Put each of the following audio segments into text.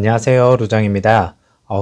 안녕하세요, 루장입니다.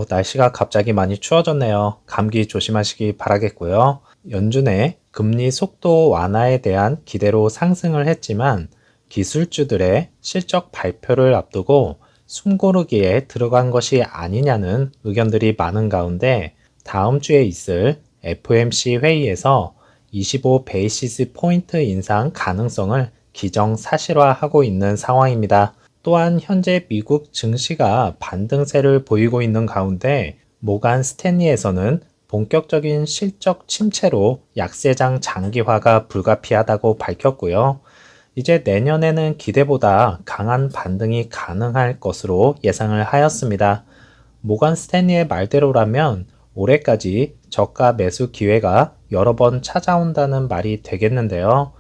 날씨가 갑자기 많이 추워졌네요. 감기 조심하시기 바라겠고요. 연준의 금리 속도 완화에 대한 기대로 상승을 했지만 기술주들의 실적 발표를 앞두고 숨고르기에 들어간 것이 아니냐는 의견들이 많은 가운데 다음 주에 있을 FOMC 회의에서 25 베이시스 포인트 인상 가능성을 기정사실화하고 있는 상황입니다. 또한 현재 미국 증시가 반등세를 보이고 있는 가운데 모간 스탠리에서는 본격적인 실적 침체로 약세장 장기화가 불가피하다고 밝혔고요. 이제 내년에는 기대보다 강한 반등이 가능할 것으로 예상을 하였습니다. 모간 스탠리의 말대로라면 올해까지 저가 매수 기회가 여러 번 찾아온다는 말이 되겠는데요.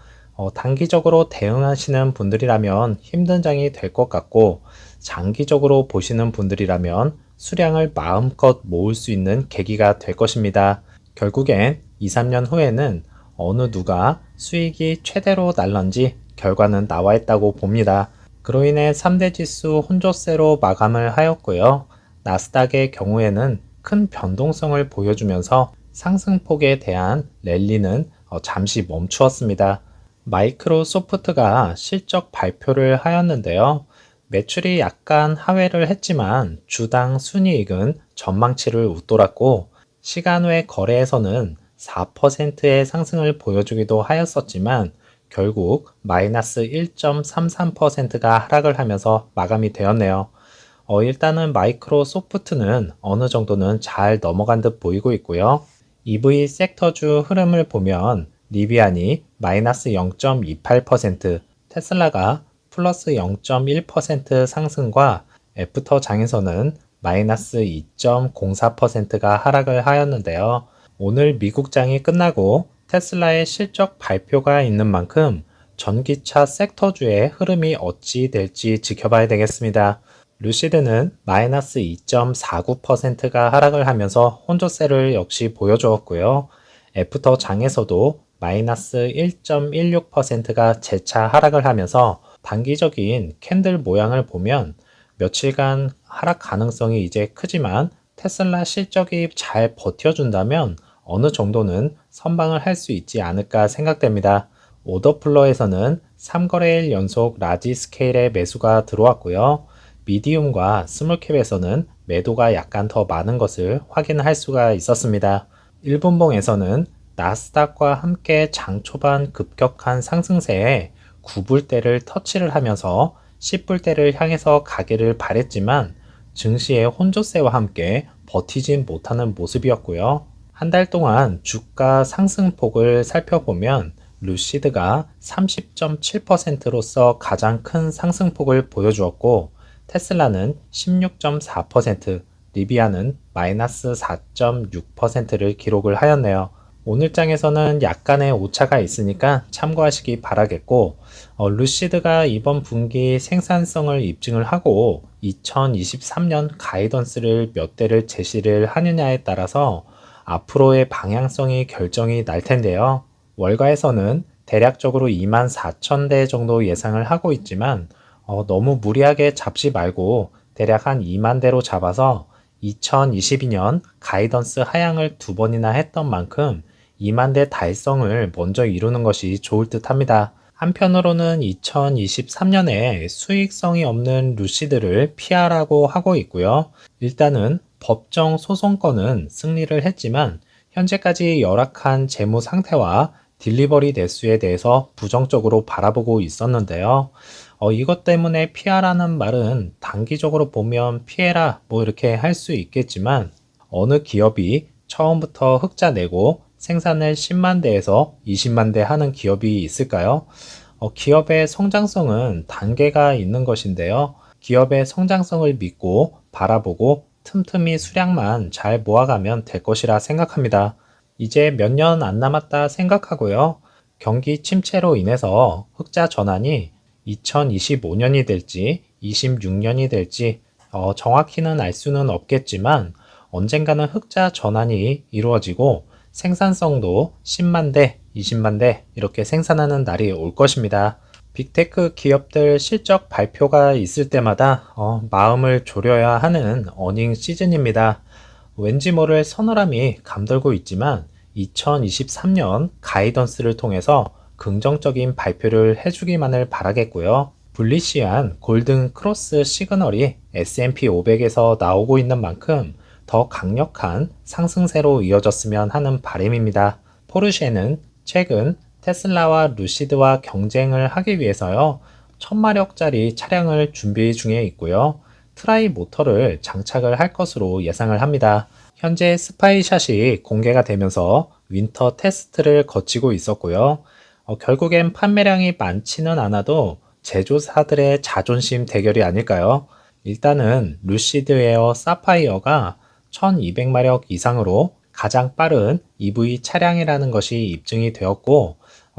단기적으로 대응하시는 분들이라면 힘든 장이 될 것 같고, 장기적으로 보시는 분들이라면 수량을 마음껏 모을 수 있는 계기가 될 것입니다. 결국엔 2, 3년 후에는 어느 누가 수익이 최대로 날런지 결과는 나와 있다고 봅니다. 그로 인해 3대 지수 혼조세로 마감을 하였고요. 나스닥의 경우에는 큰 변동성을 보여주면서 상승폭에 대한 랠리는 잠시 멈추었습니다. 마이크로소프트가 실적 발표를 하였는데요. 매출이 약간 하회를 했지만 주당 순이익은 전망치를 웃돌았고 시간 외 거래에서는 4%의 상승을 보여주기도 하였었지만 결국 마이너스 1.33%가 하락을 하면서 마감이 되었네요. 일단은 마이크로소프트는 어느 정도는 잘 넘어간 듯 보이고 있고요. EV 섹터주 흐름을 보면 리비안이 마이너스 0.28%, 테슬라가 플러스 0.1% 상승과 애프터 장에서는 마이너스 2.04%가 하락을 하였는데요. 오늘 미국장이 끝나고 테슬라의 실적 발표가 있는 만큼 전기차 섹터주의 흐름이 어찌 될지 지켜봐야 되겠습니다. 루시드는 마이너스 2.49%가 하락을 하면서 혼조세를 역시 보여주었고요. 애프터 장에서도 마이너스 1.16%가 재차 하락을 하면서 단기적인 캔들 모양을 보면 며칠간 하락 가능성이 이제 크지만 테슬라 실적이 잘 버텨준다면 어느 정도는 선방을 할 수 있지 않을까 생각됩니다. 오더플로에서는 3거래일 연속 라지 스케일의 매수가 들어왔고요. 미디움과 스몰캡에서는 매도가 약간 더 많은 것을 확인할 수가 있었습니다. 1분봉에서는 나스닥과 함께 장 초반 급격한 상승세에 9불대를 터치를 하면서 10불대를 향해서 가기를 바랬지만 증시의 혼조세와 함께 버티진 못하는 모습이었고요. 한 달 동안 주가 상승폭을 살펴보면 루시드가 30.7%로서 가장 큰 상승폭을 보여주었고 테슬라는 16.4%, 리비아는 마이너스 4.6%를 기록을 하였네요. 오늘장에서는 약간의 오차가 있으니까 참고하시기 바라겠고 루시드가 이번 분기 생산성을 입증을 하고 2023년 가이던스를 몇 대를 제시를 하느냐에 따라서 앞으로의 방향성이 결정이 날 텐데요. 월가에서는 대략적으로 24,000대 정도 예상을 하고 있지만 너무 무리하게 잡지 말고 대략 한 2만 대로 잡아서 2022년 가이던스 하향을 2번이나 했던 만큼 2만 대 달성을 먼저 이루는 것이 좋을 듯 합니다. 한편으로는 2023년에 수익성이 없는 루시드를 피하라고 하고 있고요. 일단은 법정 소송권은 승리를 했지만 현재까지 열악한 재무 상태와 딜리버리 대수에 대해서 부정적으로 바라보고 있었는데요. 이것 때문에 피하라는 말은 단기적으로 보면 피해라 뭐 이렇게 할 수 있겠지만 어느 기업이 처음부터 흑자 내고 생산을 10만 대에서 20만 대 하는 기업이 있을까요? 기업의 성장성은 단계가 있는 것인데요. 기업의 성장성을 믿고 바라보고 틈틈이 수량만 잘 모아가면 될 것이라 생각합니다. 이제 몇 년 안 남았다 생각하고요. 경기 침체로 인해서 흑자 전환이 2025년이 될지 26년이 될지 정확히는 알 수는 없겠지만 언젠가는 흑자 전환이 이루어지고 생산성도 10만 대, 20만 대 이렇게 생산하는 날이 올 것입니다. 빅테크 기업들 실적 발표가 있을 때마다 마음을 졸여야 하는 어닝 시즌입니다. 왠지 모를 서늘함이 감돌고 있지만 2023년 가이던스를 통해서 긍정적인 발표를 해주기만을 바라겠고요. 불리시한 골든 크로스 시그널이 S&P 500에서 나오고 있는 만큼 더 강력한 상승세로 이어졌으면 하는 바람입니다. 포르쉐는 최근 테슬라와 루시드와 경쟁을 하기 위해서요, 1000마력짜리 차량을 준비 중에 있고요. 트라이 모터를 장착을 할 것으로 예상을 합니다. 현재 스파이샷이 공개가 되면서 윈터 테스트를 거치고 있었고요. 결국엔 판매량이 많지는 않아도 제조사들의 자존심 대결이 아닐까요? 일단은 루시드 에어 사파이어가 1200마력 이상으로 가장 빠른 EV 차량이라는 것이 입증이 되었고,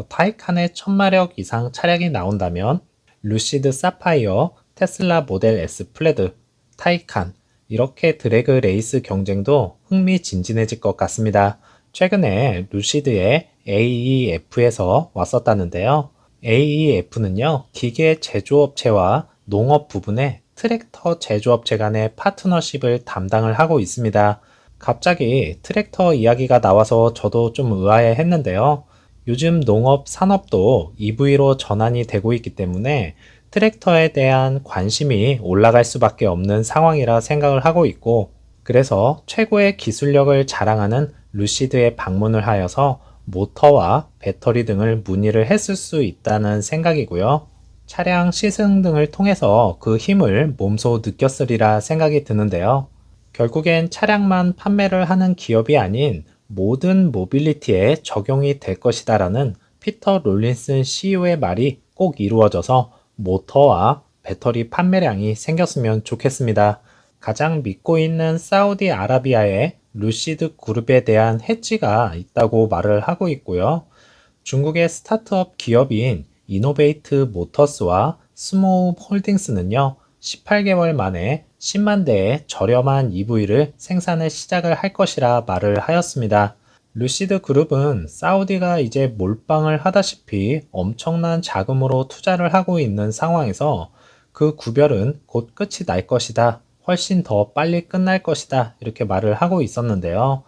타이칸의 1000마력 이상 차량이 나온다면 루시드 사파이어, 테슬라 모델 S 플레드, 타이칸 이렇게 드래그 레이스 경쟁도 흥미진진해질 것 같습니다. 최근에 루시드의 AEF에서 왔었다는데요. AEF는요, 기계 제조업체와 농업 부분의 트랙터 제조업체 간의 파트너십을 담당을 하고 있습니다. 갑자기 트랙터 이야기가 나와서 저도 좀 의아해 했는데요. 요즘 농업 산업도 EV로 전환이 되고 있기 때문에 트랙터에 대한 관심이 올라갈 수밖에 없는 상황이라 생각을 하고 있고, 그래서 최고의 기술력을 자랑하는 루시드에 방문을 하여서 모터와 배터리 등을 문의를 했을 수 있다는 생각이고요. 차량 시승 등을 통해서 그 힘을 몸소 느꼈으리라 생각이 드는데요. 결국엔 차량만 판매를 하는 기업이 아닌 모든 모빌리티에 적용이 될 것이다라는 피터 롤린슨 CEO의 말이 꼭 이루어져서 모터와 배터리 판매량이 생겼으면 좋겠습니다. 가장 믿고 있는 사우디아라비아의 루시드 그룹에 대한 해지가 있다고 말을 하고 있고요. 중국의 스타트업 기업인 이노베이트 모터스와 스모우 홀딩스는요, 18개월 만에 10만 대의 저렴한 EV를 생산을 시작을 할 것이라 말을 하였습니다. 루시드 그룹은 사우디가 이제 몰빵을 하다시피 엄청난 자금으로 투자를 하고 있는 상황에서 그 구별은 곧 끝이 날 것이다. 훨씬 더 빨리 끝날 것이다. 이렇게 말을 하고 있었는데요.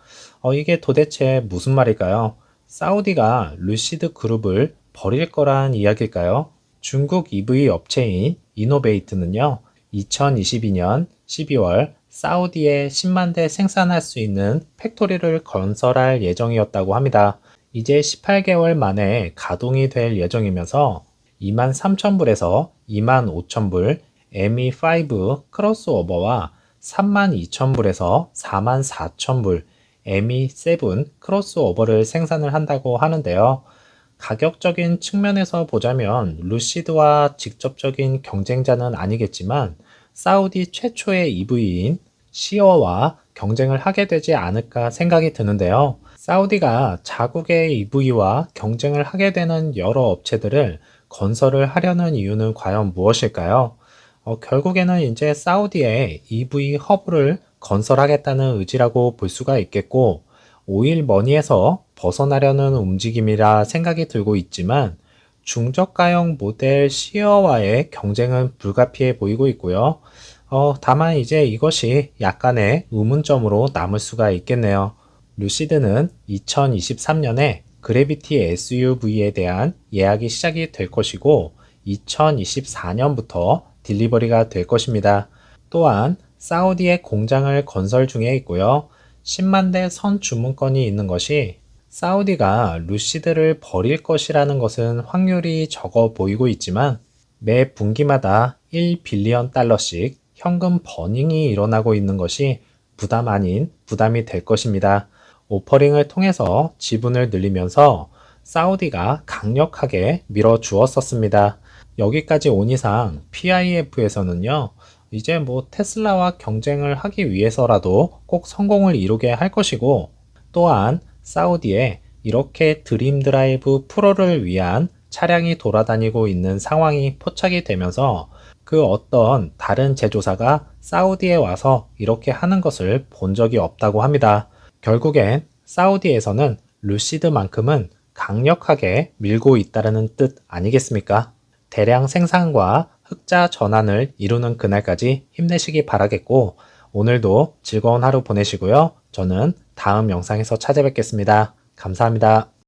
이게 도대체 무슨 말일까요? 사우디가 루시드 그룹을 버릴 거란 이야기일까요? 중국 EV 업체인 이노베이트는요, 2022년 12월 사우디에 10만 대 생산할 수 있는 팩토리를 건설할 예정이었다고 합니다. 이제 18개월 만에 가동이 될 예정이면서 23,000불에서 25,000불 ME5 크로스오버와 32,000불에서 44,000불 ME7 크로스오버를 생산을 한다고 하는데요. 가격적인 측면에서 보자면 루시드와 직접적인 경쟁자는 아니겠지만 사우디 최초의 EV인 시어와 경쟁을 하게 되지 않을까 생각이 드는데요. 사우디가 자국의 EV와 경쟁을 하게 되는 여러 업체들을 건설을 하려는 이유는 과연 무엇일까요? 결국에는 이제 사우디의 EV 허브를 건설하겠다는 의지라고 볼 수가 있겠고, 오일 머니에서 벗어나려는 움직임이라 생각이 들고 있지만 중저가형 모델 시어와의 경쟁은 불가피해 보이고 있고요. 다만 이제 이것이 약간의 의문점으로 남을 수가 있겠네요. 루시드는 2023년에 그래비티 SUV에 대한 예약이 시작이 될 것이고 2024년부터 딜리버리가 될 것입니다. 또한 사우디의 공장을 건설 중에 있고요. 10만 대 선 주문건이 있는 것이 사우디가 루시드를 버릴 것이라는 것은 확률이 적어 보이고 있지만 매 분기마다 1빌리언 달러씩 현금 버닝이 일어나고 있는 것이 부담 아닌 부담이 될 것입니다. 오퍼링을 통해서 지분을 늘리면서 사우디가 강력하게 밀어주었었습니다. 여기까지 온 이상 PIF에서는요, 이제 테슬라와 경쟁을 하기 위해서라도 꼭 성공을 이루게 할 것이고, 또한 사우디에 이렇게 드림 드라이브 프로를 위한 차량이 돌아다니고 있는 상황이 포착이 되면서 그 어떤 다른 제조사가 사우디에 와서 이렇게 하는 것을 본 적이 없다고 합니다. 결국엔 사우디에서는 루시드만큼은 강력하게 밀고 있다는 뜻 아니겠습니까? 대량 생산과 흑자 전환을 이루는 그날까지 힘내시기 바라겠고, 오늘도 즐거운 하루 보내시고요. 저는 다음 영상에서 찾아뵙겠습니다. 감사합니다.